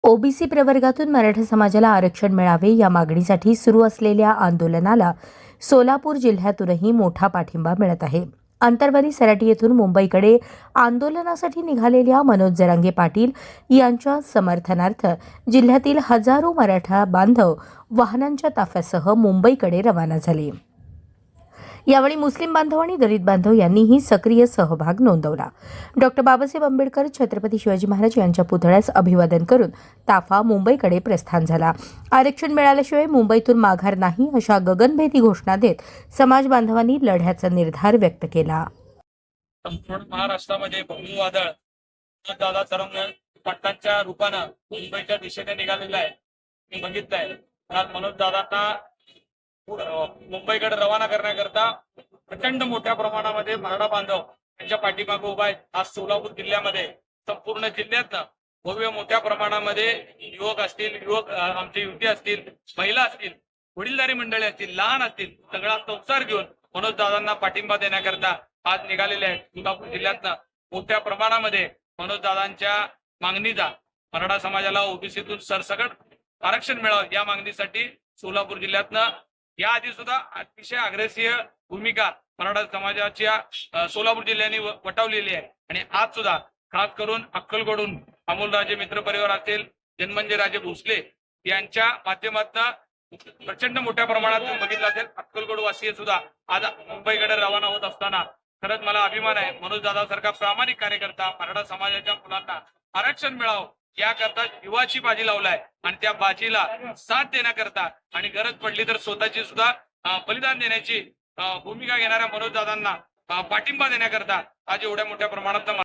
OBC प्रवर्गातून मराठा समाजाला आरक्षण मिळावे या मागणीसाठी सुरू असलेल्या आंदोलनाला सोलापूर जिल्ह्यातूनही मोठा पाठिंबा मिळत आहे। अंतरवली सराटी येथून मुंबईकडे आंदोलनासाठी निघालेल्या मनोज जरांगे पाटील यांच्या समर्थनार्थ जिल्ह्यातील हजारो मराठा बांधव वाहनांच्या ताफ्यासह मुंबईकडे रवाना झाले। यावेळी मुस्लिम बांधव आणि दलित बांधव यांनीही सक्रिय सहभाग नोंदवला। डॉक्टर बाबासाहेब आंबेडकर, छत्रपती शिवाजी महाराज यांच्या पुतळ्यास अभिवादन करून ताफा मुंबईकडे प्रस्थान झाला। आरक्षण मिळाल्याशिवाय मुंबईतून माघार नाही अशा गगनभेदी घोषणा देत समाज बांधवांनी लढ्याचा निर्धार व्यक्त केला। संपूर्ण महाराष्ट्रामध्ये भूमी वादळ दादा तरंग पट्टांच्या रूपानं मुंबईच्या दिशेने निघालेला आहे। मी बघितलंय काल मनोज दादांना मुंबईकडे रवाना करण्याकरता प्रचंड मोठ्या प्रमाणामध्ये मराठा बांधव त्यांच्या पाठीमागे उभा आहेत। आज सोलापूर जिल्ह्यामध्ये संपूर्ण जिल्ह्यातनं भव्य मोठ्या प्रमाणामध्ये युवक असतील, आमचे युवती असतील, महिला असतील, वडीलधारी मंडळी असतील, लहान असतील, सगळ्यांचा उत्साह घेऊन मनोज दादांना पाठिंबा देण्याकरता आज निघालेले आहेत। सोलापूर जिल्ह्यातनं मोठ्या प्रमाणामध्ये मनोज दादांच्या मागणीचा मराठा समाजाला ओबीसीतून सरसकट आरक्षण मिळावं या मागणीसाठी सोलापूर जिल्ह्यातनं याआधी सुद्धा अतिशय अग्रेसिव्ह भूमिका मराठा समाजाच्या सोलापूर जिल्ह्याने वटवलेली आहे आणि आज सुद्धा खास करून अक्कलकोटहून अमोलराजे मित्र परिवार असेल, जन्मंजय राजे भोसले यांच्या माध्यमातून प्रचंड मोठ्या प्रमाणात बघितलं असेल अक्कलकोट वासीय सुद्धा आज मुंबईकडे रवाना होत असताना खरंच मला अभिमान आहे। मनोज दादा सारखा प्रामाणिक कार्यकर्ता मराठा समाजाच्या मुलांना आरक्षण मिळावं याकरता जीवाची बाजी लावलाय आणि त्या बाजीला साथ देण्याकरता आणि गरज पडली तर स्वतःची सुद्धा बलिदान देण्याची भूमिका घेणाऱ्या मनोज दादांना पाठिंबा देण्याकरता आज एवढ्या मोठ्या प्रमाणात